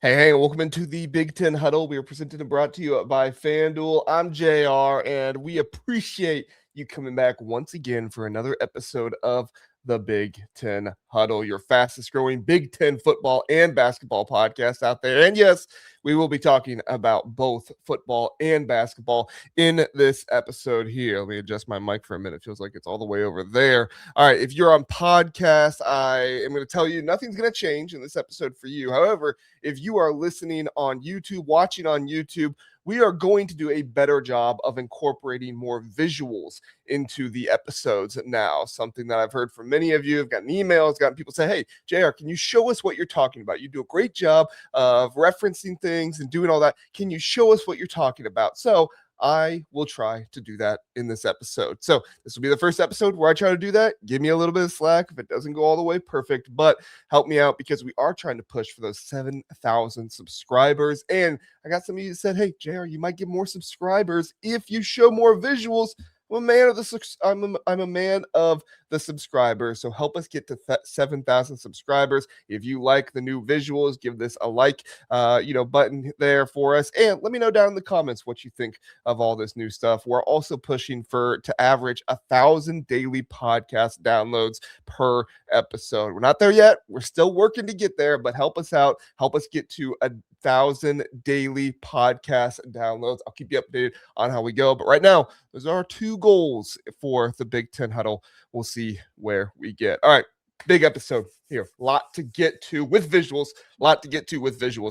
Hey, welcome into the Big Ten Huddle. We are presented and brought to you by FanDuel. I'm JR, and we appreciate you coming back once again for another episode of the Big Ten Huddle, your fastest growing Big Ten football and basketball podcast out there. And yes, we will be talking about both football and basketball in this episode here. Let me adjust my mic for a minute. It feels like it's all the way over there. All right, if you're on podcast, I am going to tell you nothing's going to change in this episode for you. However, if you are listening on YouTube, watching on YouTube, we are going to do a better job of incorporating more visuals into the episodes now. Something that I've heard from many of you. I've gotten emails, gotten people say, hey, JR, can you show us what you're talking about? You do a great job of referencing things and doing all that. Can you show us what you're talking about? So I will try to do that in this episode. So this will be the first episode where I try to do that. Give me a little bit of slack if it doesn't go all the way perfect, but help me out because we are trying to push for those 7,000 subscribers. And I got some of you that said, hey, JR, you might get more subscribers if you show more visuals. I'm a man of the subscribers, so help us get to 7,000 subscribers. If you like the new visuals, give this a like, button there for us, and let me know down in the comments what you think of all this new stuff. We're also pushing to average 1,000 daily podcast downloads per episode. We're not there yet. We're still working to get there, but help us out. Help us get to 1,000 daily podcast downloads. I'll keep you updated on how we go. But right now, those are our two goals for the Big Ten Huddle. We'll see where we get. All right, big episode here. A lot to get to with visuals.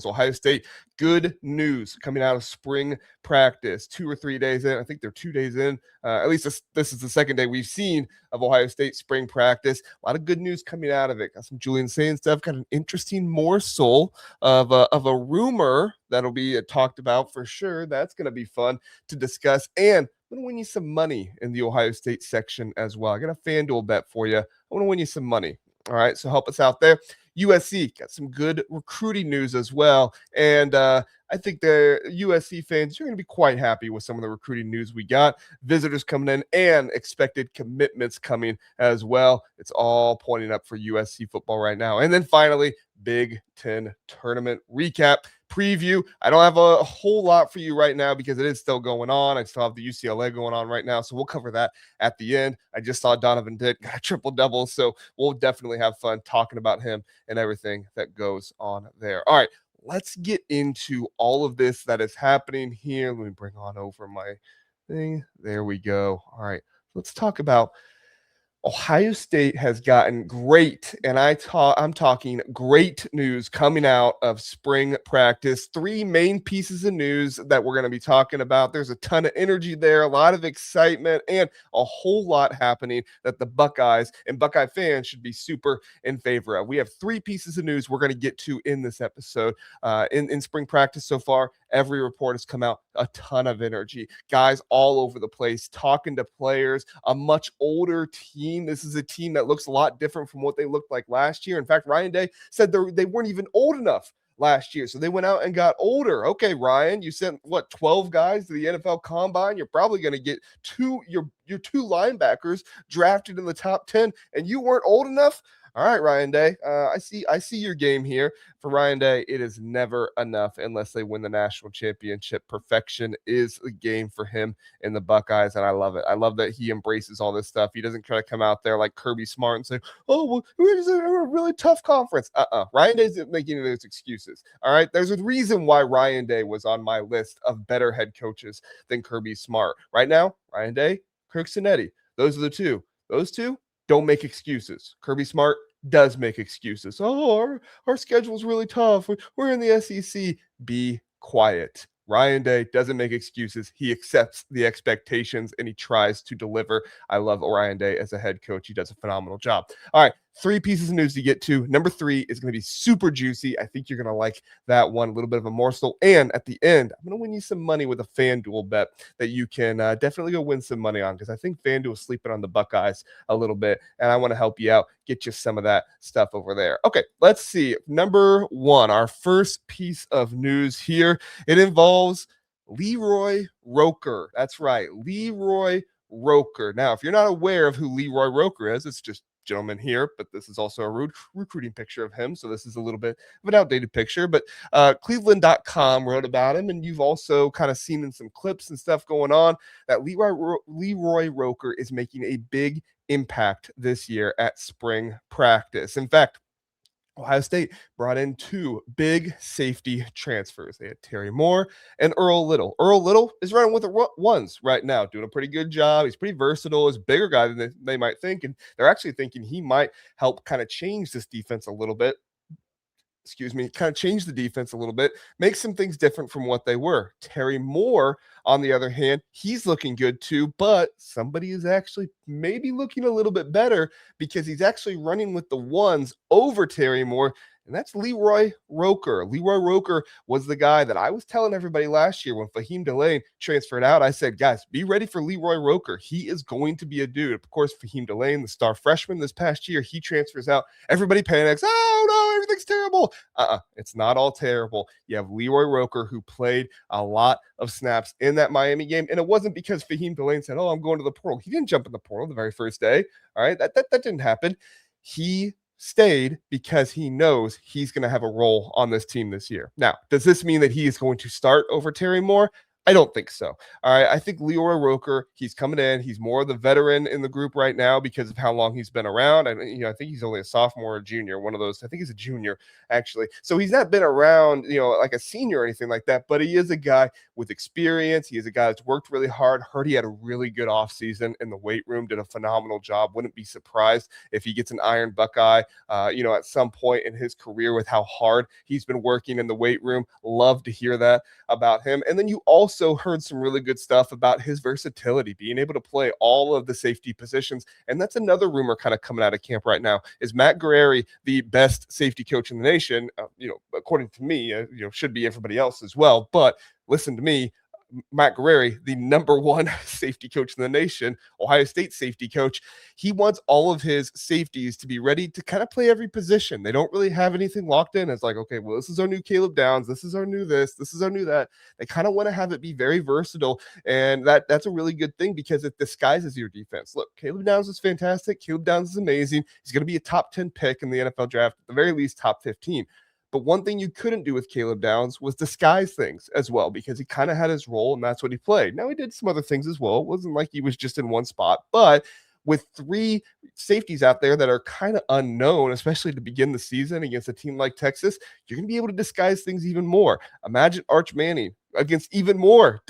Ohio State, good news coming out of spring practice. 2 or 3 days in. I think they're 2 days in. At least this is the second day we've seen of Ohio State spring practice. A lot of good news coming out of it. Got some Julian Sayin stuff. Got an interesting morsel of a rumor that'll be talked about for sure. That's going to be fun to discuss. And I'm going to win you some money in the Ohio State section as well. I got a FanDuel bet for you. I want to win you some money. All right, so help us out there. USC got some good recruiting news as well. And I think the USC fans, you're going to be quite happy with some of the recruiting news we got. Visitors coming in and expected commitments coming as well. It's all pointing up for USC football right now. And then finally, Big Ten tournament recap preview. I don't have a whole lot for you right now because it is still going on. I still have the UCLA going on right now, so we'll cover that at the end. I just saw Donovan Dent got a triple-double, so we'll definitely have fun talking about him and everything that goes on there. All right, let's get into all of this that is happening here. Let me bring on over my thing. There we go. All right, let's talk about Ohio State has gotten great, and I'm talking great news coming out of spring practice. 3 main pieces of news that we're going to be talking about. There's a ton of energy there, a lot of excitement, and a whole lot happening that the Buckeyes and Buckeye fans should be super in favor of. We have 3 pieces of news we're going to get to in this episode. In spring practice so far, every report has come out, a ton of energy. Guys all over the place talking to players, a much older team. This is a team that looks a lot different from what they looked like last year. In fact, Ryan Day said they weren't even old enough last year. So they went out and got older. Okay, Ryan, you sent 12 guys to the NFL Combine. You're probably going to get your 2 linebackers drafted in the top 10, and you weren't old enough. All right, Ryan Day. I see your game here. For Ryan Day, it is never enough unless they win the national championship. Perfection is the game for him and the Buckeyes, and I love it. I love that he embraces all this stuff. He doesn't try to come out there like Kirby Smart and say, oh, well, we're a really tough conference. Ryan Day isn't making those excuses. All right, there's a reason why Ryan Day was on my list of better head coaches than Kirby Smart. Right now, Ryan Day, Kirk Cinetti, those are the two. Those two don't make excuses. Kirby Smart does make excuses. Oh, our schedule's really tough. We're in the SEC. Be quiet. Ryan Day doesn't make excuses. He accepts the expectations and he tries to deliver. I love Ryan Day as a head coach. He does a phenomenal job. All right, 3 pieces of news to get to. Number 3 is going to be super juicy. I think you're going to like that one. A little bit of a morsel. And at the end, I'm going to win you some money with a FanDuel bet that you can definitely go win some money on because I think FanDuel is sleeping on the Buckeyes a little bit, and I want to help you out, get you some of that stuff over there. Okay, let's see. Number 1, our first piece of news here. It involves Leroy Roker. That's right, Leroy Roker. Now, if you're not aware of who Leroy Roker is, it's just gentleman here, but this is also a recruiting picture of him. So this is a little bit of an outdated picture, but Cleveland.com wrote about him. And you've also kind of seen in some clips and stuff going on that Leroy Roker is making a big impact this year at spring practice. In fact, Ohio State brought in two big safety transfers. They had Terry Moore and Earl Little. Earl Little is running with the ones right now, doing a pretty good job. He's pretty versatile. He's a bigger guy than they might think, and they're actually thinking he might help kind of change this defense a little bit. Kind of change the defense a little bit, make some things different from what they were. Terry Moore, on the other hand, he's looking good too, but somebody is actually maybe looking a little bit better because he's actually running with the ones over Terry Moore, and that's Leroy Roker. Leroy Roker was the guy that I was telling everybody last year when Fahim Delane transferred out. I said, guys, be ready for Leroy Roker. He is going to be a dude. Of course, Fahim Delane, the star freshman this past year, he transfers out. Everybody panics. Oh, no, everything's terrible. It's not all terrible. You have Leroy Roker, who played a lot of snaps in that Miami game, and it wasn't because Fahim Delane said, oh, I'm going to the portal. He didn't jump in the portal the very first day. All right, that didn't happen. He stayed because he knows he's going to have a role on this team this year. Now, does this mean that he is going to start over Terry Moore? I don't think so. All right. I think Leroy Roker, he's coming in. He's more the veteran in the group right now because of how long he's been around. I think he's only a sophomore or junior, one of those. I think he's a junior, actually. So he's not been around, like a senior or anything like that, but he is a guy with experience. He is a guy that's worked really hard. Heard he had a really good offseason in the weight room, did a phenomenal job. Wouldn't be surprised if he gets an Iron Buckeye, at some point in his career with how hard he's been working in the weight room. Love to hear that about him. And then you also heard some really good stuff about his versatility, being able to play all of the safety positions. And that's another rumor kind of coming out of camp right now. Is Matt Guerrieri the best safety coach in the nation? According to me, should be everybody else as well. But listen to me, Matt Guerrieri, the number one safety coach in the nation, Ohio State safety coach, he wants all of his safeties to be ready to kind of play every position. They don't really have anything locked in. It's like, okay, well, this is our new Caleb Downs. This is our new this is our new that. They kind of want to have it be very versatile. And that's a really good thing because it disguises your defense. Look, Caleb Downs is fantastic. Caleb Downs is amazing. He's going to be a top 10 pick in the NFL draft, at the very least top 15. But one thing you couldn't do with Caleb Downs was disguise things as well, because he kind of had his role and that's what he played. Now, he did some other things as well. It wasn't like he was just in one spot, but with three safeties out there that are kind of unknown, especially to begin the season against a team like Texas, you're going to be able to disguise things even more. Imagine Arch Manning against even more,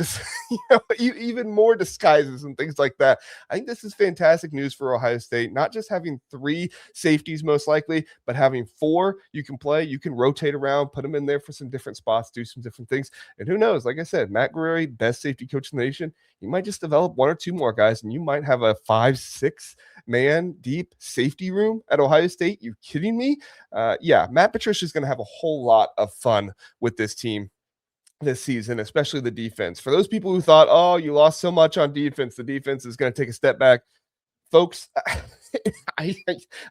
even more disguises and things like that. I think this is fantastic news for Ohio State, not just having three safeties most likely, but having four you can play. You can rotate around, put them in there for some different spots, do some different things. And who knows, like I said, Matt Guerrieri, best safety coach in the nation, you might just develop one or two more guys and you might have a 5-6 man deep safety room at Ohio State. You kidding me? Matt Patricia is going to have a whole lot of fun with this team this season, especially the defense. For those people who thought, oh, you lost so much on defense, the defense is going to take a step back. Folks, I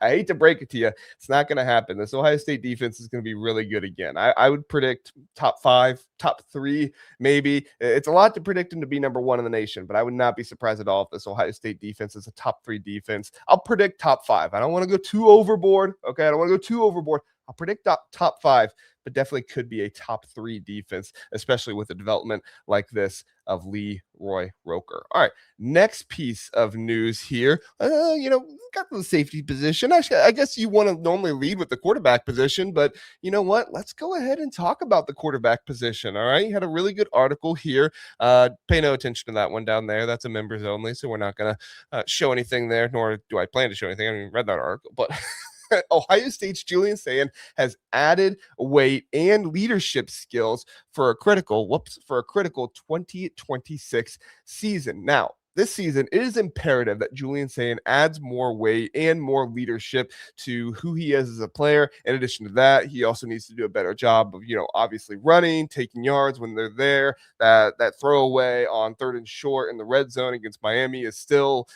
hate to break it to you. It's not going to happen. This Ohio State defense is going to be really good again. I would predict top 5, top 3, maybe. It's a lot to predict them to be number 1 in the nation, but I would not be surprised at all if this Ohio State defense is a top 3 defense. I'll predict top 5. I don't want to go too overboard. Okay, I don't want to go too overboard. I'll predict top 5, but definitely could be a top 3 defense, especially with a development like this of Leroy Roker. All right, next piece of news here. Got the safety position. I guess you want to normally lead with the quarterback position, but you know what? Let's go ahead and talk about the quarterback position. All right, you had a really good article here. Pay no attention to that one down there. That's a members only, so we're not going to show anything there, nor do I plan to show anything. I haven't even read that article, but Ohio State's Julian Sayin has added weight and leadership skills for a critical 2026 season. Now, this season, it is imperative that Julian Sayin adds more weight and more leadership to who he is as a player. In addition to that, he also needs to do a better job of, obviously running, taking yards when they're there. That throwaway on 3rd and short in the red zone against Miami is still,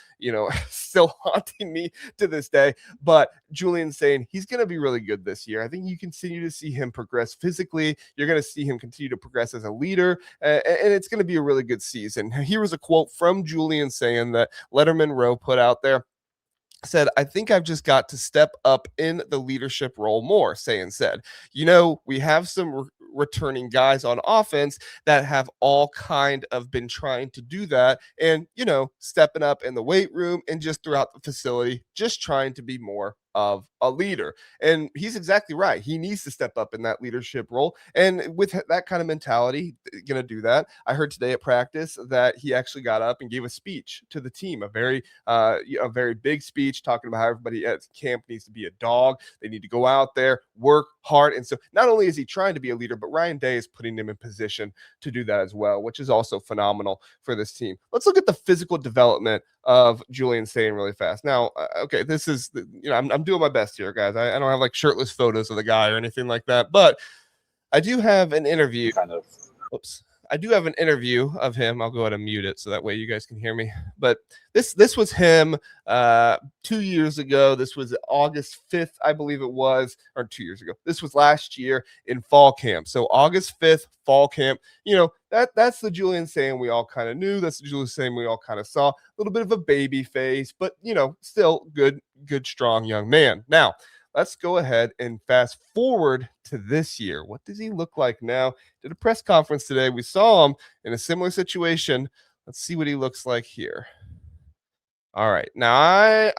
still haunting me to this day. But Julian Sayin, he's going to be really good this year. I think you continue to see him progress physically. You're going to see him continue to progress as a leader, and it's going to be a really good season. Here was a quote from Julian Sayin that Letterman Rowe put out there. said, I think I've just got to step up in the leadership role more, Sayin said. We have some returning guys on offense that have all kind of been trying to do that and, stepping up in the weight room and just throughout the facility, just trying to be more of a leader. And he's exactly right. He needs to step up in that leadership role. And with that kind of mentality, going to do that. I heard today at practice that he actually got up and gave a speech to the team, a very big speech talking about how everybody at camp needs to be a dog. They need to go out there, work hard. And so not only is he trying to be a leader, but Ryan Day is putting him in position to do that as well, which is also phenomenal for this team. Let's look at the physical development of Julian Sayin really fast. Now, okay, this is, I'm doing my best here, guys. I don't have like shirtless photos of the guy or anything like that, but I do have an interview. Oops. I do have an interview of him. I'll go ahead and mute it so that way you guys can hear me. But this was him 2 years ago. This was August 5th, I believe it was, or 2 years ago. This was last year in fall camp. So August 5th, fall camp. That's the Julian Sayin we all kind of knew. That's the Julian Sayin we all kind of saw. A little bit of a baby face, but still good, strong young man. Now, let's go ahead and fast forward to this year. What does he look like now? Did a press conference today. We saw him in a similar situation. Let's see what he looks like here. All right. Now,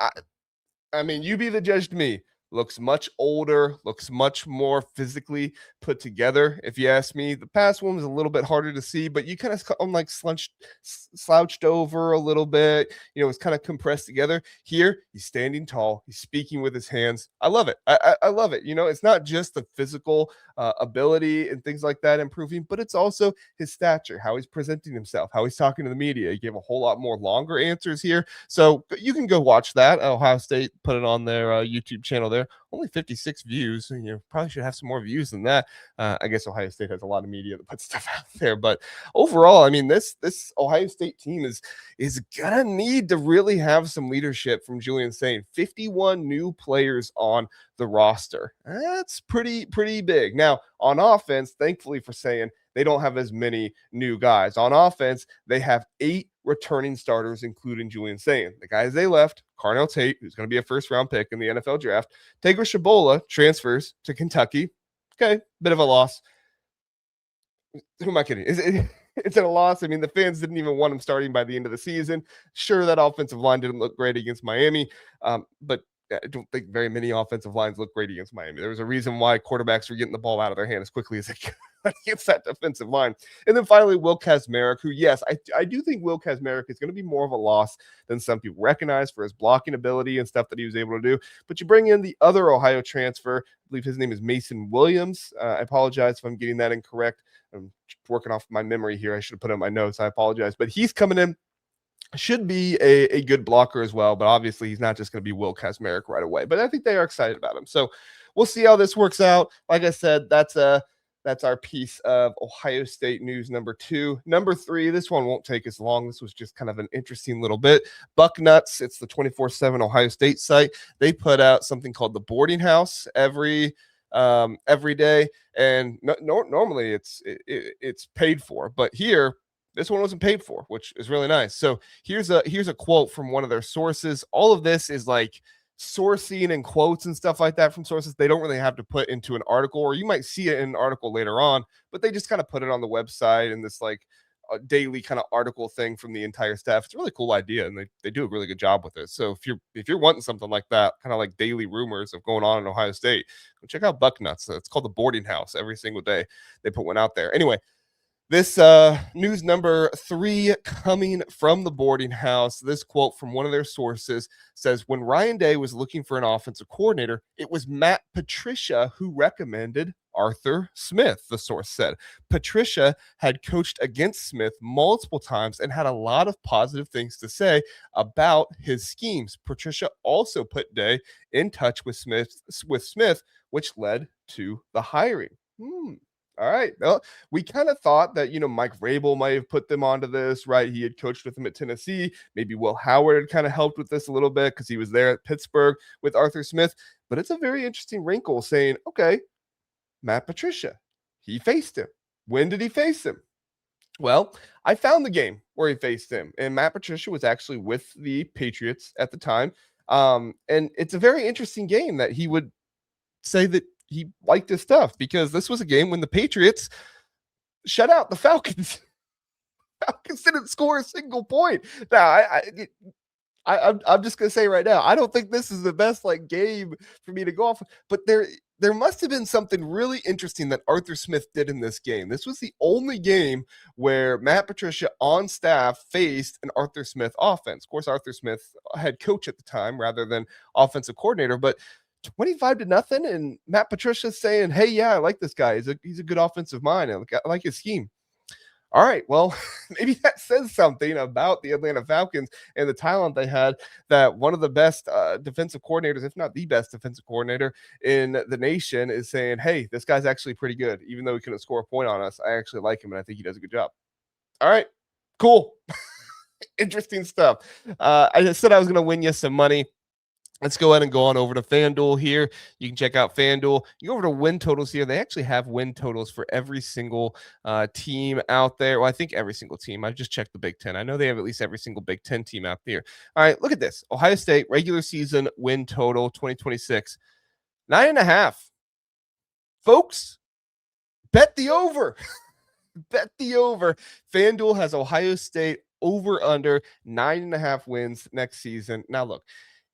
I mean, you be the judge to me. Looks much older, looks much more physically put together. If you ask me, the past one was a little bit harder to see, but you kind of like slouched over a little bit. It's kind of compressed together. Here, he's standing tall. He's speaking with his hands. I love it. I love it. It's not just the physical ability and things like that improving, but it's also his stature, how he's presenting himself, how he's talking to the media. He gave a whole lot more longer answers here. So you can go watch that. Ohio State put it on their YouTube channel there. Only 56 views. Probably should have some more views than that. I guess Ohio State has a lot of media that puts stuff out there. But overall, I mean, this Ohio State team is gonna need to really have some leadership from Julian Sayin. 51 new players on the roster. That's pretty big. Now, on offense, thankfully for Sayin, they don't have as many new guys. On offense, they have 8 returning starters, including Julian Sayin. The guys they left, Carnell Tate, who's going to be a first-round pick in the NFL draft. Tegra Shabola transfers to Kentucky. Okay, bit of a loss. Who am I kidding? It's a loss. I mean, the fans didn't even want him starting by the end of the season. Sure, that offensive line didn't look great against Miami, but I don't think very many offensive lines look great against Miami. There was a reason why quarterbacks were getting the ball out of their hand as quickly as they could against that defensive line. And then finally, Will Kazmarek, who, yes, I do think Will Kazmarek is going to be more of a loss than some people recognize for his blocking ability and stuff that he was able to do. But you bring in the other Ohio transfer. I believe his name is Mason Williams. I apologize if I'm getting that incorrect. I'm working off my memory here. I should have put it in my notes. I apologize. But he's coming in. Should be a good blocker as well, but obviously he's not just going to be Will Kazmarek right away. But I think they are excited about him. So we'll see how this works out. Like I said, that's our piece of Ohio State news number 2. Number 3, this one won't take us long. This was just kind of an interesting little bit. Bucknuts, it's the 24/7 Ohio State site. They put out something called the boarding house every day, and normally it's paid for, but here this one wasn't paid for, which is really nice. So here's a quote from one of their sources. All of this is like sourcing and quotes and stuff like that from sources they don't really have to put into an article, or you might see it in an article later on, but they just kind of put it on the website and this like a daily kind of article thing from the entire staff. It's a really cool idea, and they do a really good job with it. So if you're wanting something like that, kind of like daily rumors of going on in Ohio State, go check out Bucknuts. It's called the boarding house. Every single day they put one out there. Anyway, this news number 3 coming from the boarding house. This quote from one of their sources says, when Ryan Day was looking for an offensive coordinator, it was Matt Patricia who recommended Arthur Smith, the source said. Patricia had coached against Smith multiple times and had a lot of positive things to say about his schemes. Patricia also put Day in touch with Smith, which led to the hiring. All right. Well, we kind of thought that, Mike Vrabel might have put them onto this, right? He had coached with them at Tennessee. Maybe Will Howard had kind of helped with this a little bit because he was there at Pittsburgh with Arthur Smith. But it's a very interesting wrinkle saying, okay, Matt Patricia, he faced him. When did he face him? Well, I found the game where he faced him, and Matt Patricia was actually with the Patriots at the time. And it's a very interesting game that he would say that he liked his stuff, because this was a game when the Patriots shut out the Falcons. Falcons didn't score a single point. Now, I'm just gonna say right now, I don't think this is the best game for me to go off. But there must have been something really interesting that Arthur Smith did in this game. This was the only game where Matt Patricia on staff faced an Arthur Smith offense. Of course, Arthur Smith, head coach at the time rather than offensive coordinator, but 25-0, and Matt Patricia saying, "Hey, yeah, I like this guy. He's a good offensive mind. I like his scheme." All right, well, maybe that says something about the Atlanta Falcons and the talent they had, that one of the best defensive coordinators, if not the best defensive coordinator in the nation, is saying, "Hey, this guy's actually pretty good. Even though he couldn't score a point on us, I actually like him, and I think he does a good job." All right, cool. Interesting stuff. I said I was going to win you some money. Let's go ahead and go on over to FanDuel here. You can check out FanDuel. You go over to win totals here. They actually have win totals for every single team out there. Well, I think every single team. I just checked the Big Ten. I know they have at least every single Big Ten team out there. All right, look at this. Ohio State regular season win total 2026, 9.5. Folks, bet the over. Bet the over. FanDuel has Ohio State over under 9.5 wins next season. Now, look.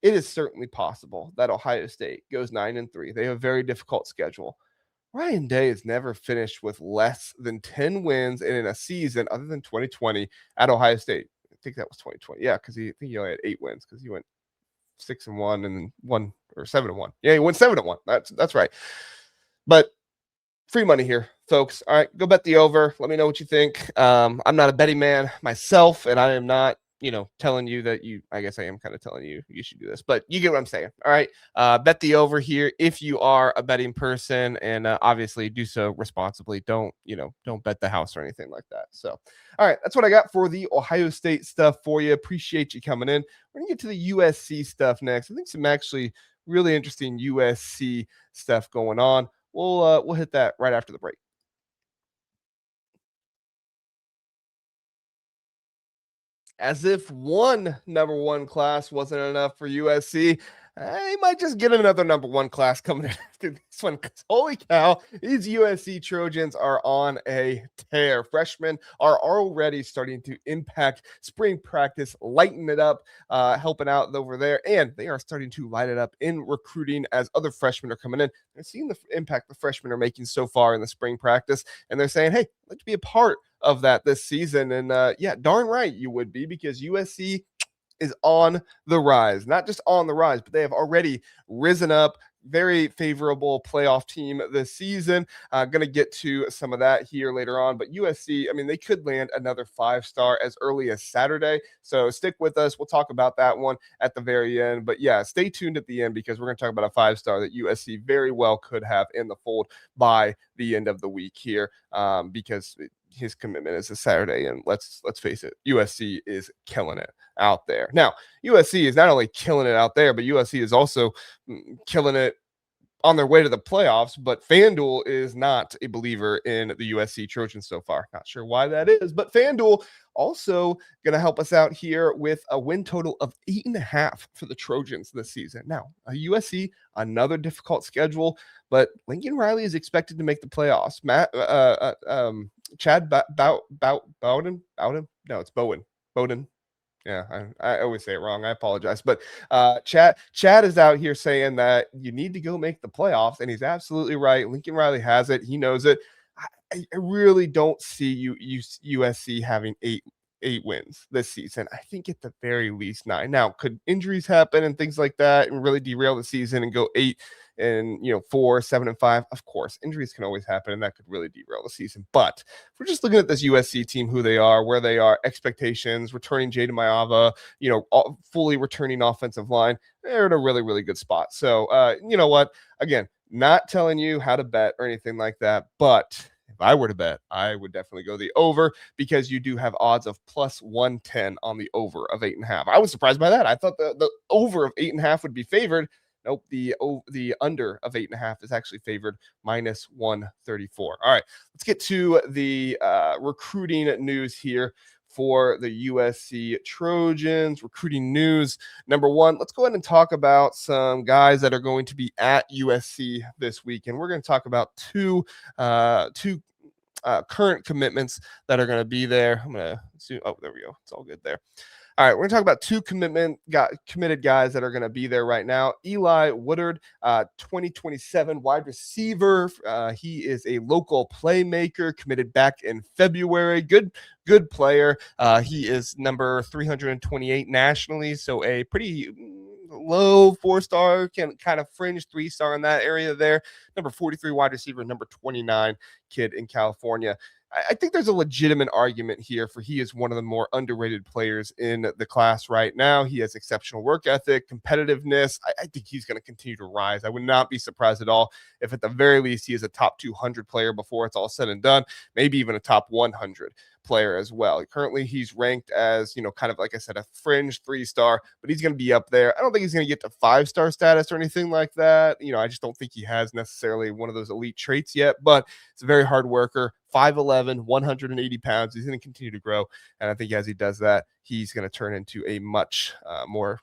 It is certainly possible that Ohio State goes 9-3. They have a very difficult schedule. Ryan Day has never finished with less than 10 wins in a season other than 2020 at Ohio State. I think that was 2020. Yeah, because he only had 8 wins because he went 6-1 and then 7-1. Yeah, he went 7-1. That's right. But free money here, folks. All right, go bet the over. Let me know what you think. I'm not a betting man myself, and I am not telling you that I guess I am kind of telling you should do this, but you get what I'm saying. All right. Bet the over here if you are a betting person, and obviously do so responsibly. Don't bet the house or anything like that. So, all right. That's what I got for the Ohio State stuff for you. Appreciate you coming in. We're going to get to the USC stuff next. I think some actually really interesting USC stuff going on. We'll hit that right after the break. As if one number one class wasn't enough for USC, they might just get another number one class coming in after this one. Because holy cow, these USC Trojans are on a tear. Freshmen are already starting to impact spring practice, lighten it up, helping out over there. And they are starting to light it up in recruiting as other freshmen are coming in. They're seeing the impact the freshmen are making so far in the spring practice. And they're saying, hey, let's be a part of that this season. And yeah, darn right you would be, because USC is on the rise. Not just on the rise, but they have already risen up. Very favorable playoff team this season. Going to get to some of that here later on. But USC, I mean, they could land another 5-star as early as Saturday. So stick with us. We'll talk about that one at the very end. But yeah, stay tuned at the end, because we're going to talk about a 5-star that USC very well could have in the fold by the end of the week here, because his commitment is a Saturday, and let's face it, USC is killing it out there. Now, USC is not only killing it out there, but USC is also killing it on their way to the playoffs. But FanDuel is not a believer in the USC Trojans so far. Not sure why that is, but FanDuel also going to help us out here with a win total of 8.5 for the Trojans this season. Now, USC, another difficult schedule, but Lincoln Riley is expected to make the playoffs. Chad Bowden? No, it's Bowden. Yeah, I always say it wrong. I apologize. But Chad is out here saying that you need to go make the playoffs, and he's absolutely right. Lincoln Riley has it. He knows it. I really don't see USC having eight wins this season. I think at the very least 9. Now, could injuries happen and things like that and really derail the season and go 8 and 4, 7, and 5? Of course, injuries can always happen, and that could really derail the season. But if we're just looking at this USC team, who they are, where they are, expectations, returning Jaden Mayava, fully returning offensive line, they're in a really, really good spot. So, you know what? Again, not telling you how to bet or anything like that, but if I were to bet, I would definitely go the over, because you do have odds of plus 110 on the over of 8.5. I was surprised by that. I thought the over of 8.5 would be favored. Nope, the under of 8.5 is actually favored -134. All right, let's get to the recruiting news here for the USC Trojans. Recruiting news number one, let's go ahead and talk about some guys that are going to be at USC this week. And we're going to talk about two current commitments that are going to be there. I'm going to see. Oh, there we go. It's all good there. All right, we're going to talk about two committed guys that are going to be there right now. Eli Woodard, 2027 wide receiver. He is a local playmaker, committed back in February. Good player. He is number 328 nationally, so a pretty low 4-star, kind of fringe 3-star in that area there. Number 43 wide receiver, number 29 kid in California. I think there's a legitimate argument here for he is one of the more underrated players in the class right now. He has exceptional work ethic, competitiveness. I think he's going to continue to rise. I would not be surprised at all if at the very least he is a top 200 player before it's all said and done, maybe even a top 100 player as well. Currently, he's ranked as, kind of like I said, a fringe 3-star, but he's going to be up there. I don't think he's going to get to 5-star status or anything like that. I just don't think he has necessarily one of those elite traits yet, but it's a very hard worker. 5'11", 180 pounds. He's going to continue to grow. And I think as he does that, he's going to turn into a much more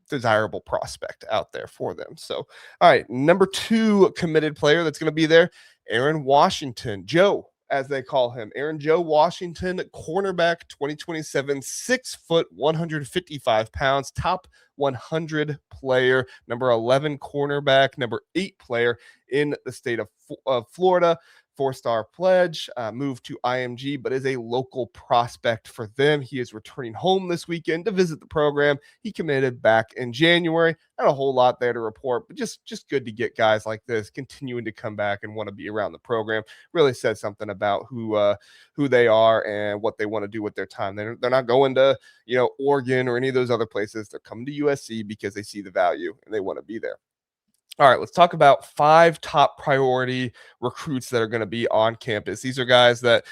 desirable prospect out there for them. So, all right, number 2 committed player that's going to be there, Aaryn Washington, Joe, as they call him. Aaron Joe Washington, cornerback, 2027, 6 foot, 155 pounds, top 100 player, number 11 cornerback, number 8 player in the state of Florida. 4-star pledge, moved to IMG, but is a local prospect for them. He is returning home this weekend to visit the program. He committed back in January. Not a whole lot there to report, but just good to get guys like this continuing to come back and want to be around the program. Really says something about who they are and what they want to do with their time. They're not going to Oregon or any of those other places. They're coming to USC because they see the value and they want to be there. All right, let's talk about 5 top priority recruits that are going to be on campus. These are guys that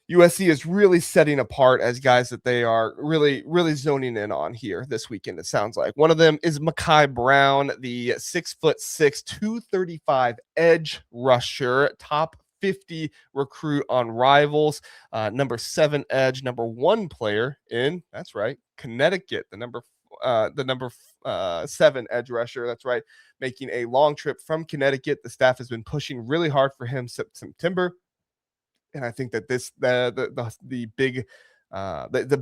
USC is really setting apart as guys that they are really, really zoning in on here this weekend, it sounds like. One of them is Mekai Brown, the 6'6", 235 edge rusher, top 50 recruit on Rivals, number 7 edge, number 1 player in, that's right, Connecticut, the number 7 edge rusher. That's right. Making a long trip from Connecticut. The staff has been pushing really hard for him since September. And I think that the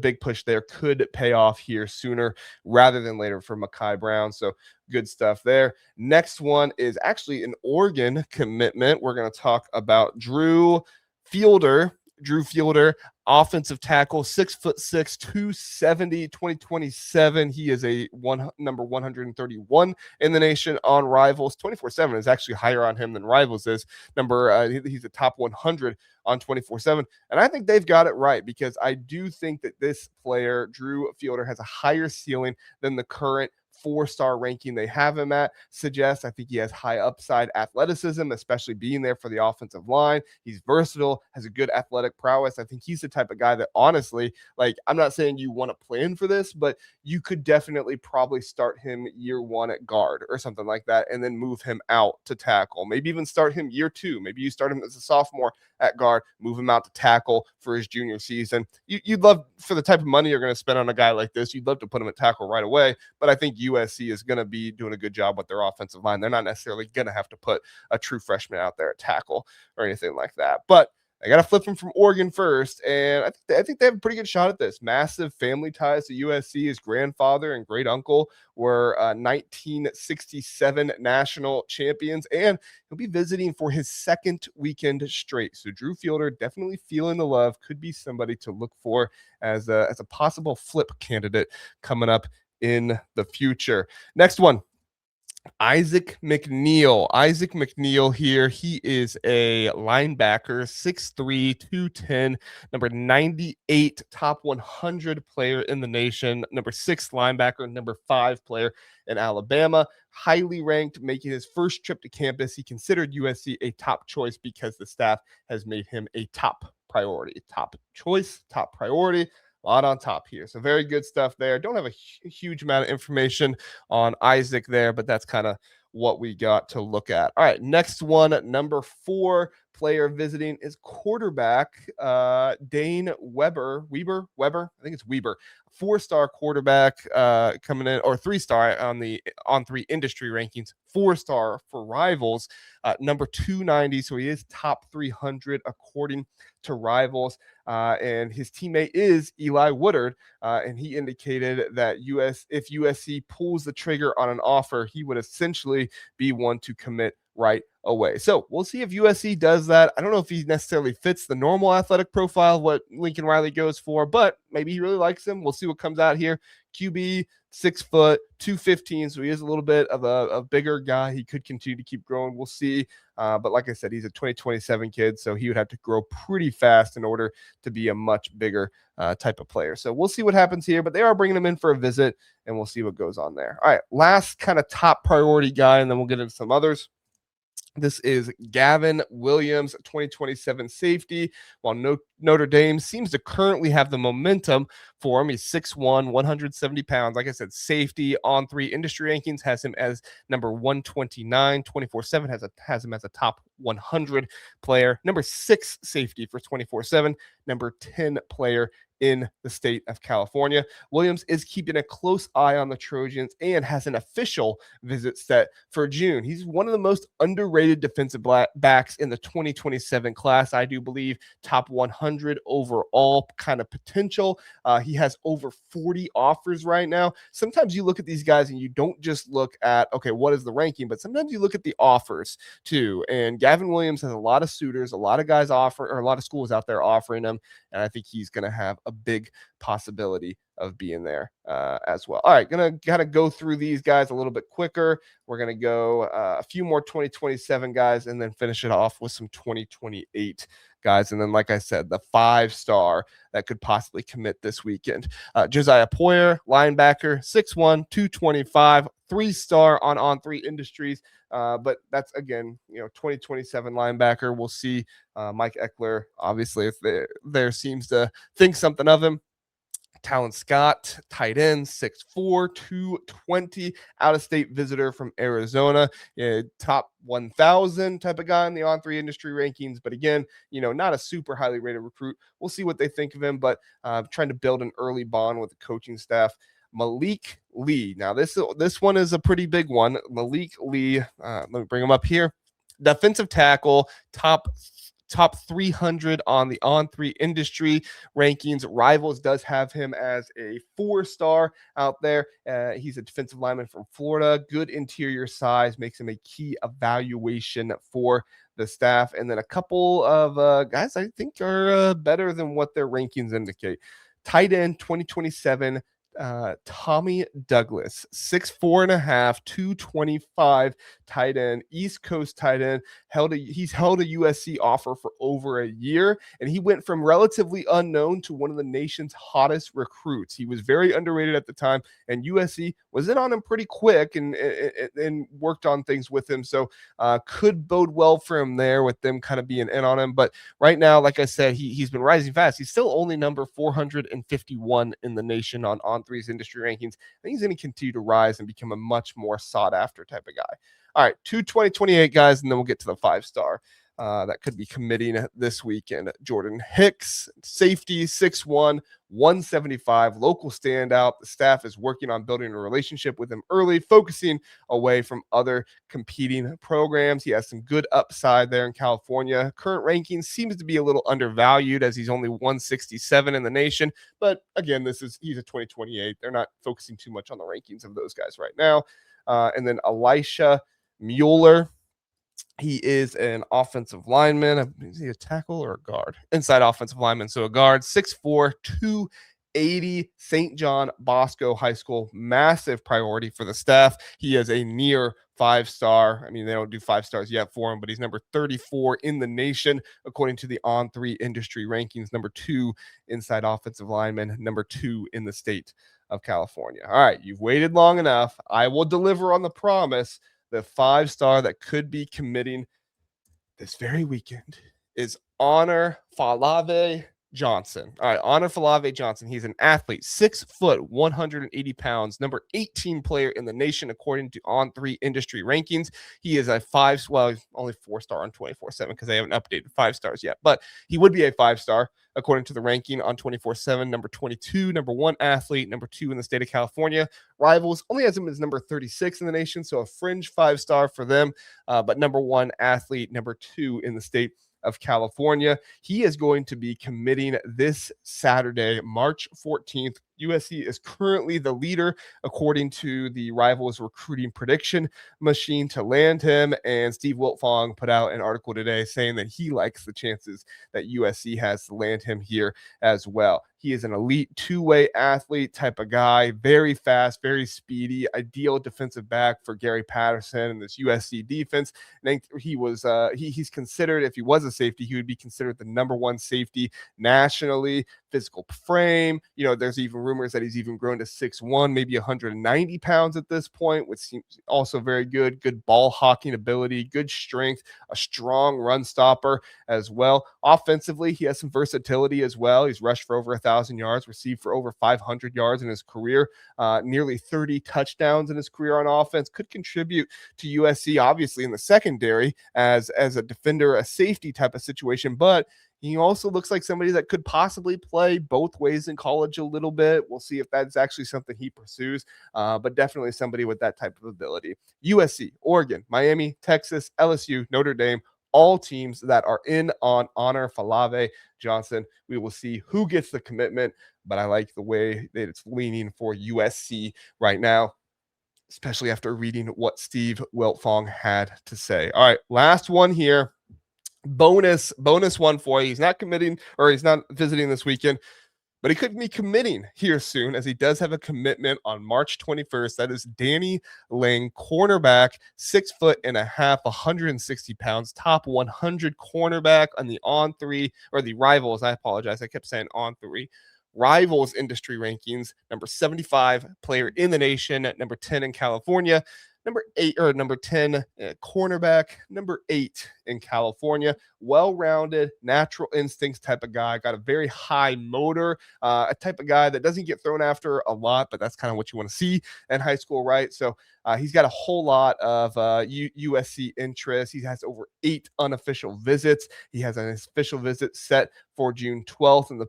big push there could pay off here sooner rather than later for Mekai Brown. So good stuff there. Next one is actually an Oregon commitment. We're going to talk about Drew Fielder, offensive tackle, 6'6", 270, 2027. He is number 131 in the nation on Rivals. 24/7 is actually higher on him than Rivals is. He's a top 100 on 24/7. And I think they've got it right because I do think that this player, Drew Fielder, has a higher ceiling than the current 4-star ranking they have him at suggests. I think he has high upside athleticism, especially being there for the offensive line. He's versatile, has a good athletic prowess. I think he's the type of guy that honestly, I'm not saying you want to plan for this, but you could definitely probably start him year 1 at guard or something like that, and then move him out to tackle. Maybe even start him year 2. Maybe you start him as a sophomore at guard, move him out to tackle for his junior season. You'd love, for the type of money you're going to spend on a guy like this, you'd love to put him at tackle right away. But I think USC is going to be doing a good job with their offensive line. They're not necessarily going to have to put a true freshman out there at tackle or anything like that. But I got to flip him from Oregon first, and I think they have a pretty good shot at this. Massive family ties to USC. His grandfather and great uncle were 1967 national champions, and he'll be visiting for his 2nd weekend straight. So Drew Fielder definitely feeling the love, could be somebody to look for as a possible flip candidate coming up in the future. Next one, Isaac McNeil here. He is a linebacker, 6'3", 210, number 98 top 100 player in the nation, number 6 linebacker, number 5 player in Alabama, highly ranked, making his first trip to campus. He considered USC a top choice because the staff has made him a top priority. Top choice, top priority. A lot on top here. So very good stuff there. Don't have a huge amount of information on Isaac there, but that's kind of what we got to look at. All right, next one, number 4 player visiting is quarterback Dane Weber. I think it's Weber. 4-star quarterback coming in, or 3-star on the On3 industry rankings, 4-star for Rivals, number 290. So he is top 300 according to Rivals. And his teammate is Eli Woodard. And he indicated that if USC pulls the trigger on an offer, he would essentially be one to commit right away. So we'll see if USC does that. I don't know if he necessarily fits the normal athletic profile, what Lincoln Riley goes for, but maybe he really likes him. We'll see what comes out here. QB, 6 foot, 215. So he is a little bit of a bigger guy. He could continue to keep growing. We'll see. But like I said, he's a 2027 kid, so he would have to grow pretty fast in order to be a much bigger type of player. So we'll see what happens here, but they are bringing him in for a visit, and we'll see what goes on there. All right, last kind of top priority guy, and then we'll get into some others. This is Gavin Williams, 2027 safety. While Notre Dame seems to currently have the momentum for him, he's 6'1", 170 pounds. Like I said, safety On3 industry rankings has him as number 129. 24/7 has him as a top 100 player. Number 6 safety for 24/7. Number 10 player in the state of California. Williams is keeping a close eye on the Trojans and has an official visit set for June. He's one of the most underrated defensive backs in the 2027 class. I do believe top 100 overall kind of potential. He has over 40 offers right now. Sometimes you look at these guys and you don't just look at, okay, what is the ranking, but sometimes you look at the offers too. And Gavin Williams has a lot of suitors, a lot of guys offer, or a lot of schools out there offering him. And I think he's going to have a big possibility of being there as well. All right, gonna go through these guys a little bit quicker. We're gonna go a few more 2027 guys and then finish it off with some 2028 guys. And then, like I said, the 5-star that could possibly commit this weekend. Josiah Poyer, linebacker, 6'1", 225, 3-star on On3 Industries. But that's, again, 2027 linebacker. We'll see. Mike Eckler, obviously, if there seems to think something of him. Talan Scott, tight end, 6'4", 220, out-of-state visitor from Arizona, top 1,000 type of guy in the On3 industry rankings. But again, not a super highly rated recruit. We'll see what they think of him, but trying to build an early bond with the coaching staff. Maleek Lee. Now, this one is a pretty big one. Maleek Lee, let me bring him up here. Defensive tackle, top 300 on the On3 industry rankings. Rivals does have him as a 4-star out there. He's a defensive lineman from Florida. Good interior size, makes him a key evaluation for the staff. And then a couple of guys I think are better than what their rankings indicate. Tight end 2027. Tommy Douglas, 6'4.5", 225 tight end, East Coast tight end. He's held a USC offer for over a year, and he went from relatively unknown to one of the nation's hottest recruits. He was very underrated at the time, and USC was in on him pretty quick and worked on things with him. So could bode well for him there with them kind of being in on him. But right now, like I said, he's been rising fast. He's still only number 451 in the nation on On3's industry rankings. I think he's going to continue to rise and become a much more sought after type of guy. All right, 2028 guys, and then we'll get to the 5-star that could be committing this weekend. Jordan Hicks, safety, 6'1", 175, local standout. The staff is working on building a relationship with him early, focusing away from other competing programs. He has some good upside there in California. Current ranking seems to be a little undervalued as he's only 167 in the nation. But again, he's a 2028. They're not focusing too much on the rankings of those guys right now. And then Elisha Mueller. He is an offensive lineman. Is he a tackle or a guard? Inside offensive lineman, so a guard. 6'4", 280, St. John Bosco High School. Massive priority for the staff. He is a near 5-star. I mean, they don't do 5 stars yet for him, but he's number 34 in the nation, according to the On3 industry rankings. Number 2 inside offensive lineman. Number 2 in the state of California. All right, you've waited long enough. I will deliver on the promise. The 5-star that could be committing this very weekend is Honor Falave Johnson. All right, Honor Falave Johnson. He's an athlete, 6 foot, 180 pounds, number 18 player in the nation, according to On3 industry rankings. He is a only 4-star on 24/7 because they haven't updated 5 stars yet, but he would be a 5-star according to the ranking on 24/7. Number 22, number 1 athlete, number 2 in the state of California. Rivals only has him as number 36 in the nation, so a fringe 5-star for them, but number 1 athlete, number 2 in the state of California. He is going to be committing this Saturday, March 14th. USC is currently the leader, according to the Rivals recruiting prediction machine, to land him. And Steve Wiltfong put out an article today saying that he likes the chances that USC has to land him here as well. He is an elite two-way athlete type of guy, very fast, very speedy, ideal defensive back for Gary Patterson and this USC defense. And he's considered, if he was a safety, he would be considered the number 1 safety nationally. Physical frame, there's even rumors that he's even grown to 6'1", maybe 190 pounds at this point, which seems also very good ball hawking ability, good strength, a strong run stopper as well. Offensively, he has some versatility as well. He's rushed for over 1,000 yards, received for over 500 yards in his career, nearly 30 touchdowns in his career on offense. Could contribute to USC, obviously, in the secondary as a defender, a safety type of situation, but he also looks like somebody that could possibly play both ways in college a little bit. We'll see if that's actually something he pursues, but definitely somebody with that type of ability. USC, Oregon, Miami, Texas, LSU, Notre Dame, all teams that are in on Honor Falave Johnson. We will see who gets the commitment, but I like the way that it's leaning for USC right now, especially after reading what Steve Wiltfong had to say. All right, last one here. Bonus one for you. He's not committing, or he's not visiting this weekend, but he could be committing here soon, as he does have a commitment on March 21st. That is Danny Lang, cornerback, 6'1.5", 160 pounds, top 100 cornerback on the On3, or the Rivals. I apologize. I kept saying On3. Rivals industry rankings, number 75 player in the nation, at number 10 in California. Number 10 cornerback, number 8 in California. Well-rounded, natural instincts type of guy. Got a very high motor, a type of guy that doesn't get thrown after a lot, but that's kind of what you want to see in high school, right? So he's got a whole lot of USC interest. He has over 8 unofficial visits. He has an official visit set for June 12th, and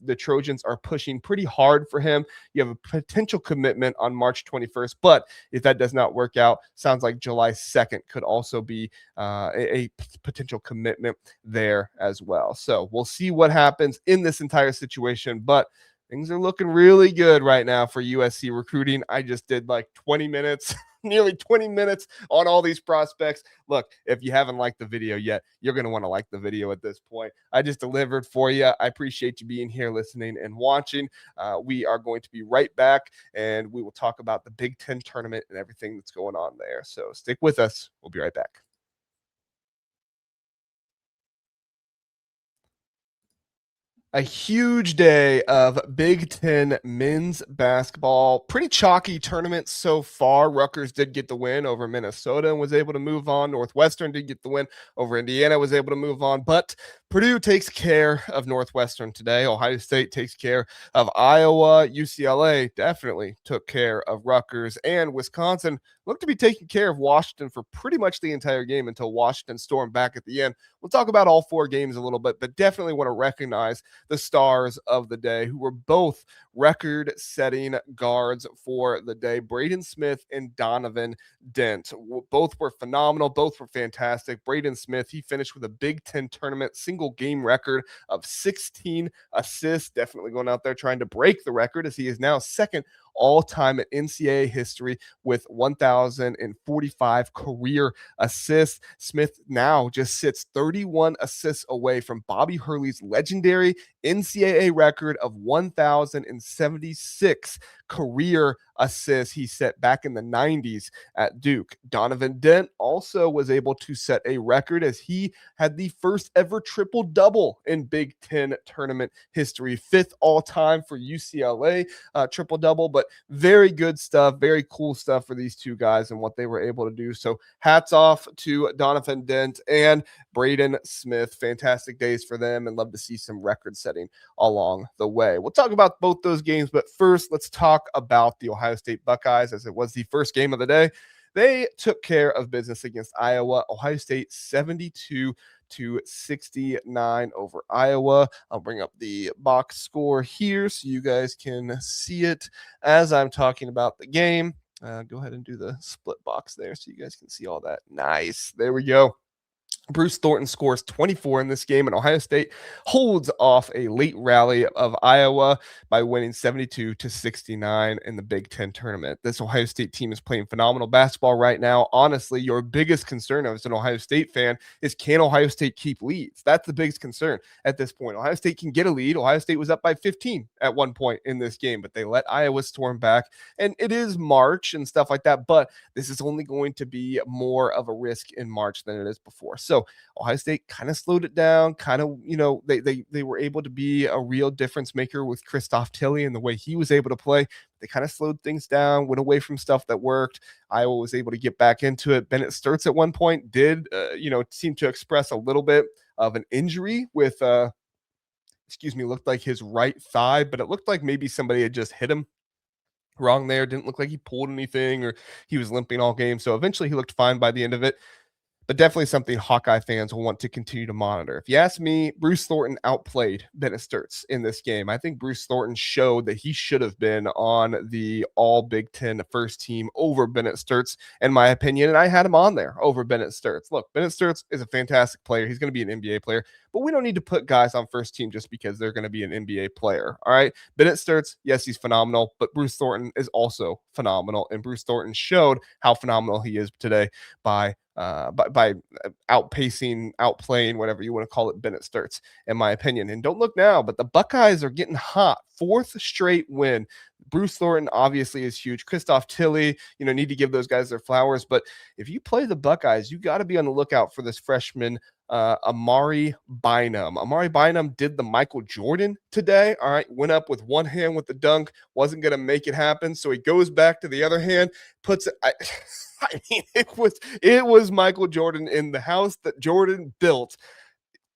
the Trojans are pushing pretty hard for him. You have a potential commitment on March 21st, but if that does not work out, sounds like July 2nd could also be a potential commitment there as well. So we'll see what happens in this entire situation, but things are looking really good right now for USC recruiting. I just did like 20 minutes, nearly 20 minutes on all these prospects. Look, if you haven't liked the video yet, you're going to want to like the video at this point. I just delivered for you. I appreciate you being here, listening and watching. We are going to be right back, and we will talk about the Big Ten tournament and everything that's going on there. So stick with us. We'll be right back. A huge day of Big Ten men's basketball. Pretty chalky tournament so far. Rutgers did get the win over Minnesota and was able to move on. Northwestern did get the win over Indiana, was able to move on. But Purdue takes care of Northwestern today. Ohio State takes care of Iowa. UCLA definitely took care of Rutgers. And Wisconsin looked to be taking care of Washington for pretty much the entire game until Washington stormed back at the end. We'll talk about all 4 games a little bit, but definitely want to recognize the stars of the day, who were both record-setting guards for the day. Braden Smith and Donovan Dent. Both were phenomenal. Both were fantastic. Braden Smith, he finished with a Big Ten tournament single game record of 16 assists. Definitely going out there trying to break the record, as he is now second all-time in NCAA history with 1,045 career assists. Smith now just sits 31 assists away from Bobby Hurley's legendary NCAA record of 1,076 career assists he set back in the 90s at Duke. Donovan Dent also was able to set a record, as he had the first ever triple-double in Big Ten tournament history. 5th all-time for UCLA triple-double, but but very good stuff, very cool stuff for these two guys and what they were able to do. So hats off to Donovan Dent and Braden Smith. Fantastic days for them, and love to see some record setting along the way. We'll talk about both those games, but first let's talk about the Ohio State Buckeyes, as it was the first game of the day. They took care of business against Iowa. Ohio State 72-69 over Iowa. I'll bring up the box score here so you guys can see it as I'm talking about the game. Go ahead and do the split box there so you guys can see all that. Nice. There we go. Bruce Thornton scores 24 in this game, and Ohio State holds off a late rally of Iowa by winning 72-69 in the Big Ten tournament. This Ohio State team is playing phenomenal basketball right now. Honestly, your biggest concern as an Ohio State fan is, can Ohio State keep leads? That's the biggest concern at this point. Ohio State can get a lead. Ohio State was up by 15 at one point in this game, but they let Iowa storm back, and it is March and stuff like that, but this is only going to be more of a risk in March than it is before. So Ohio State kind of slowed it down, kind of, they were able to be a real difference maker with Christoph Tilley and the way he was able to play. They kind of slowed things down, went away from stuff that worked. Iowa was able to get back into it. Bennett Sturtz at one point did, seem to express a little bit of an injury with, looked like his right thigh, but it looked like maybe somebody had just hit him wrong there. Didn't look like he pulled anything or he was limping all game. So eventually he looked fine by the end of it. But definitely something Hawkeye fans will want to continue to monitor. If you ask me, Bruce Thornton outplayed Bennett Sturtz in this game. I think Bruce Thornton showed that he should have been on the all Big Ten first team over Bennett Sturtz, in my opinion, and I had him on there over Bennett Sturtz. Look, Bennett Sturtz is a fantastic player. He's going to be an NBA player, but we don't need to put guys on first team just because they're going to be an NBA player, all right? Bennett Sturtz, yes, he's phenomenal, but Bruce Thornton is also phenomenal, and Bruce Thornton showed how phenomenal he is today by outpacing, outplaying, whatever you want to call it, Bennett Sturtz, in my opinion. And don't look now, but the Buckeyes are getting hot. Fourth straight win. Bruce Thornton obviously is huge. Christoph Tilley, need to give those guys their flowers. But if you play the Buckeyes, you got to be on the lookout for this freshman, Amari Bynum. Amari Bynum did the Michael Jordan today. All right, went up with one hand with the dunk, wasn't going to make it happen. So he goes back to the other hand, puts it. I mean, it was Michael Jordan in the house that Jordan built.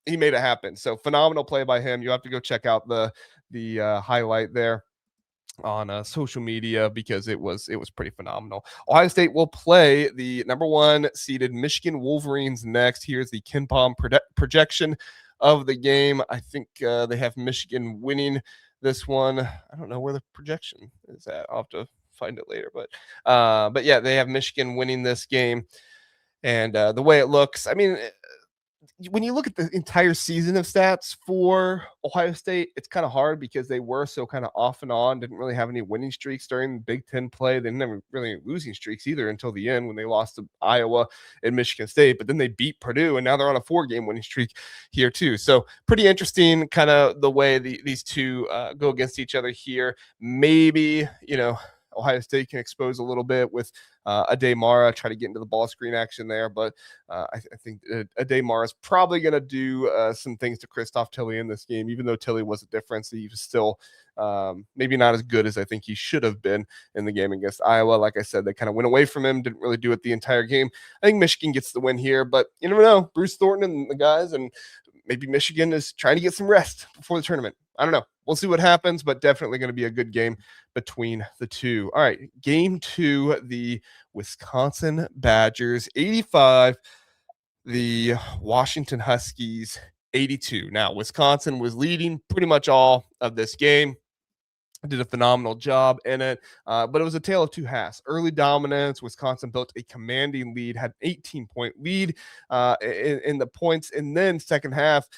He made it happen. So phenomenal play by him. You have to go check out the highlight there on social media because it was pretty phenomenal. Ohio State will play the number 1 seeded Michigan Wolverines next. Here's the KenPom projection of the game. I think they have Michigan winning this one. I don't know where the projection is at. I'll have to find it later, but yeah, they have Michigan winning this game. And the way it looks, I mean, when you look at the entire season of stats for Ohio State, it's kind of hard because they were so kind of off and on, didn't really have any winning streaks during Big Ten play. They didn't have really losing streaks either until the end when they lost to Iowa and Michigan State, but then they beat Purdue and now they're on a 4-game winning streak here too. So pretty interesting kind of the way these two go against each other here. Maybe, Ohio State can expose a little bit with Ade Mara, try to get into the ball screen action there. But I think Ade Mara is probably going to do some things to Christoph Tilley in this game, even though Tilley was a difference. He was still maybe not as good as I think he should have been in the game against Iowa. Like I said, they kind of went away from him, didn't really do it the entire game. I think Michigan gets the win here, but you never know. Bruce Thornton and the guys, and maybe Michigan is trying to get some rest before the tournament. I don't know. We'll see what happens, but definitely going to be a good game between the two. All right, game 2, the Wisconsin Badgers 85, the Washington Huskies 82. Now, Wisconsin was leading pretty much all of this game. Did a phenomenal job in it, but it was a tale of two halves. Early dominance, Wisconsin built a commanding lead, had an 18-point lead in the points, and then second half,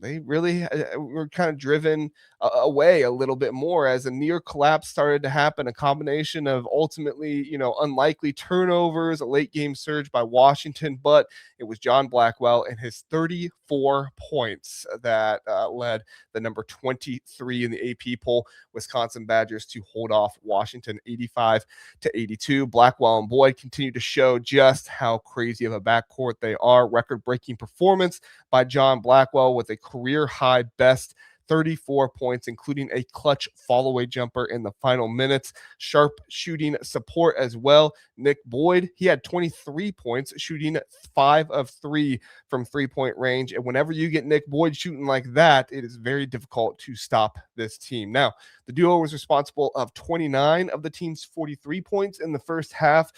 they really were kind of driven away a little bit more as a near collapse started to happen. A combination of ultimately, unlikely turnovers, a late game surge by Washington, but it was John Blackwell and his 34 points that led the number 23 in the AP poll Wisconsin Badgers to hold off Washington 85-82. Blackwell and Boyd continue to show just how crazy of a backcourt they are. Record-breaking performance by John Blackwell with a career-high best 34 points, including a clutch fall-away jumper in the final minutes. Sharp shooting support as well. Nick Boyd, he had 23 points, shooting 5 of 3 from three-point range. And whenever you get Nick Boyd shooting like that, it is very difficult to stop this team. Now, the duo was responsible of 29 of the team's 43 points in the first half,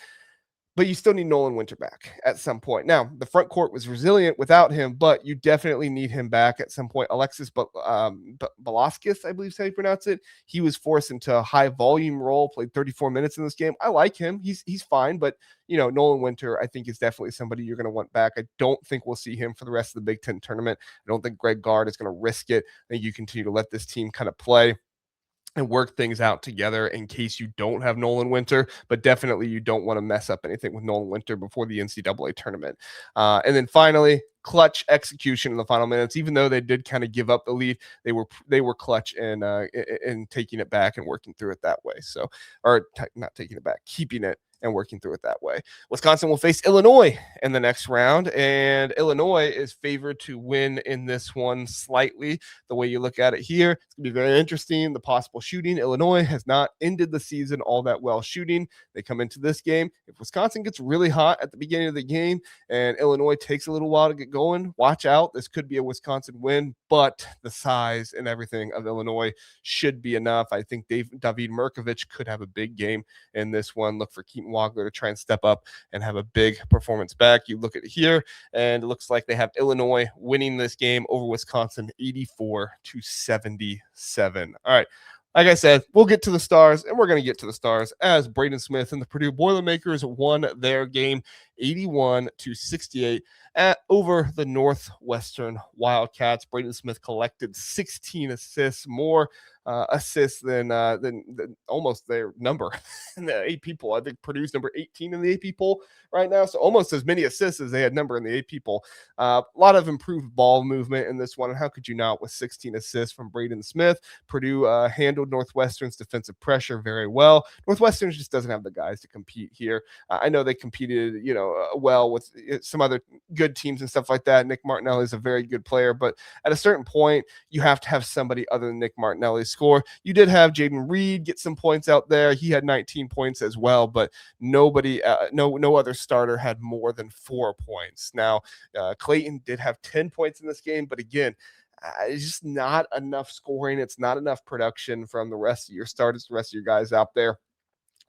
but you still need Nolan Winter back at some point. Now, the front court was resilient without him, but you definitely need him back at some point. Alexis Balaskis, I believe is how you pronounce it. He was forced into a high volume role, played 34 minutes in this game. I like him. He's fine, but Nolan Winter, I think, is definitely somebody you're going to want back. I don't think we'll see him for the rest of the Big Ten tournament. I don't think Greg Gard is going to risk it. I think you continue to let this team kind of play and work things out together in case you don't have Nolan Winter, but definitely you don't want to mess up anything with Nolan Winter before the NCAA tournament. And then finally, clutch execution in the final minutes. Even though they did kind of give up the lead, they were clutch in taking it back and working through it that way. So, not taking it back, keeping it and working through it that way. Wisconsin will face Illinois in the next round, and Illinois is favored to win in this one slightly. The way you look at it here, it's going to be very interesting. The possible shooting. Illinois has not ended the season all that well shooting. They come into this game. If Wisconsin gets really hot at the beginning of the game and Illinois takes a little while to get going, watch out. This could be a Wisconsin win, but the size and everything of Illinois should be enough. I think David Mirkovich could have a big game in this one. Look for Keaton Wagler to try and step up and have a big performance back. You look at it here, and it looks like they have Illinois winning this game over Wisconsin 84-77. All right. Like I said, we'll get to the stars, and we're going to get to the stars as Braden Smith and the Purdue Boilermakers won their game 81-68 over the Northwestern Wildcats. Braden Smith collected 16 assists, more assists than almost their number in the AP poll. I think Purdue's number 18 in the AP poll right now, so almost as many assists as they had number in the AP poll. A lot of improved ball movement in this one, and how could you not with 16 assists from Braden Smith? Purdue handled Northwestern's defensive pressure very well. Northwestern just doesn't have the guys to compete here. I know they competed, well with some other good teams and stuff like that. Nick Martinelli is a very good player, but at a certain point, you have to have somebody other than Nick Martinelli score. You did have Jaden Reed get some points out there. He had 19 points as well, but nobody, no other starter had more than 4 points. Now, Clayton did have 10 points in this game, but again, it's just not enough scoring. It's not enough production from the rest of your starters, the rest of your guys out there.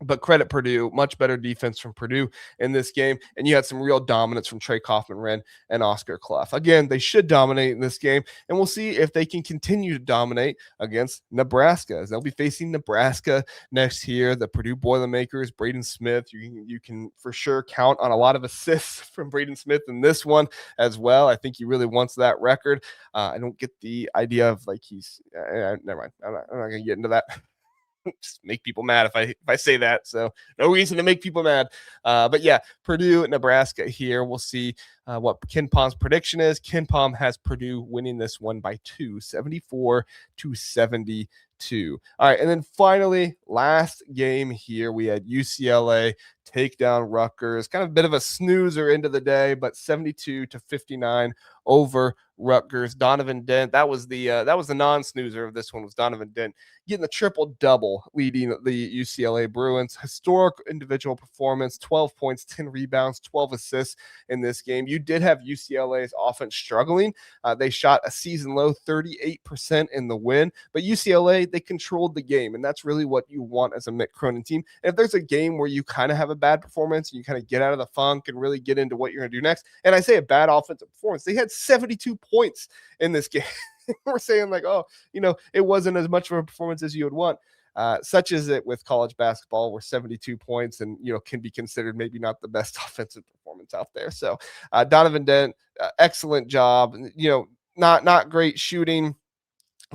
But credit Purdue, much better defense from Purdue in this game. And you had some real dominance from Trey Kaufman-Renn and Oscar Clough. Again, they should dominate in this game. And we'll see if they can continue to dominate against Nebraska, as they'll be facing Nebraska next year. The Purdue Boilermakers, Braden Smith, you can for sure count on a lot of assists from Braden Smith in this one as well. I think he really wants that record. I don't get the idea of never mind. I'm not going to get into that. Just make people mad if I say that. So no reason to make people mad. But yeah, Purdue, Nebraska here. We'll see what Ken Palm's prediction is. Ken Palm has Purdue winning this one by 2, 74-72. All right. And then finally, last game here, we had UCLA take down Rutgers. Kind of a bit of a snoozer into the day, but 72-59 over Rutgers. Donovan Dent, that was the non-snoozer of this one, was Donovan Dent getting the triple-double, leading the UCLA Bruins. Historic individual performance, 12 points, 10 rebounds, 12 assists in this game. You did have UCLA's offense struggling. They shot a season-low 38% in the win, but UCLA, they controlled the game, and that's really what you want as a Mick Cronin team. And if there's a game where you kind of have a bad performance and you kind of get out of the funk and really get into what you're going to do next, and I say a bad offensive performance, they had 72 points in this game. We're saying it wasn't as much of a performance as you would want. Such is it with college basketball, where 72 points and can be considered maybe not the best offensive performance out there. So Donovan Dent, excellent job. Not great shooting,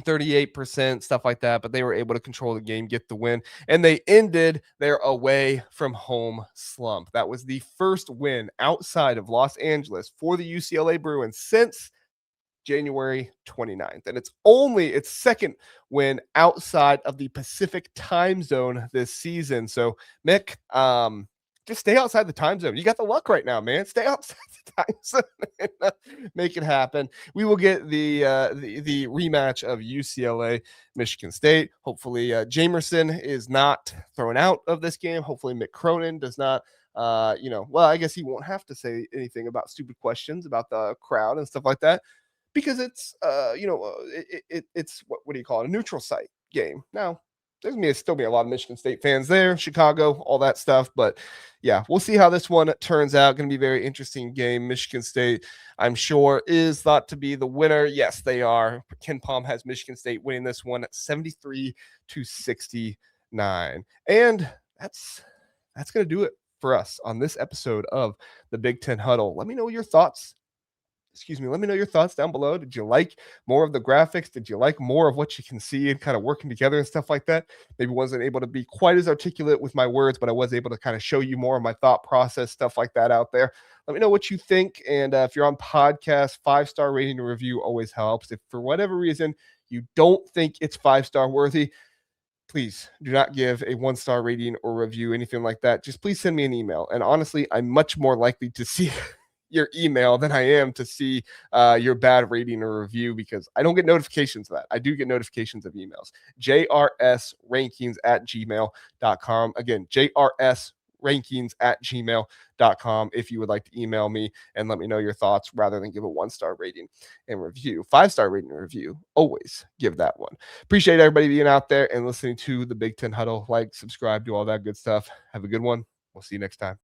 38%, stuff like that, but they were able to control the game, get the win, and they ended their away from home slump. That was the first win outside of Los Angeles for the UCLA Bruins since January 29th. And it's only its second win outside of the Pacific time zone this season. So, Mick, just stay outside the time zone. You got the luck right now, man. Stay outside the time zone and make it happen. We will get the rematch of UCLA Michigan State. Hopefully, Jamerson is not thrown out of this game. Hopefully, Mick Cronin does not. Well, I guess he won't have to say anything about stupid questions about the crowd and stuff like that because it's it's what do you call it, a neutral site game. Now there's going to still be a lot of Michigan State fans there, Chicago, all that stuff. But yeah, we'll see how this one turns out. Going to be a very interesting game. Michigan State, I'm sure, is thought to be the winner. Yes, they are. Ken Palm has Michigan State winning this one 73-69. And that's going to do it for us on this episode of the Big Ten Huddle. Let me know your thoughts. Let me know your thoughts down below. Did you like more of the graphics? Did you like more of what you can see and kind of working together and stuff like that? Maybe wasn't able to be quite as articulate with my words, but I was able to kind of show you more of my thought process, stuff like that out there. Let me know what you think. And if you're on podcast, 5-star rating and review always helps. If for whatever reason you don't think it's 5-star worthy, please do not give a 1-star rating or review, anything like that. Just please send me an email. And honestly, I'm much more likely to see your email than I am to see your bad rating or review because I don't get notifications of that. I do get notifications of emails. jrsrankings@gmail.com. Again, jrsrankings@gmail.com if you would like to email me and let me know your thoughts rather than give a 1-star rating and review. 5-star rating and review, always give that one. Appreciate everybody being out there and listening to the Big Ten Huddle. Like, subscribe, do all that good stuff. Have a good one. We'll see you next time.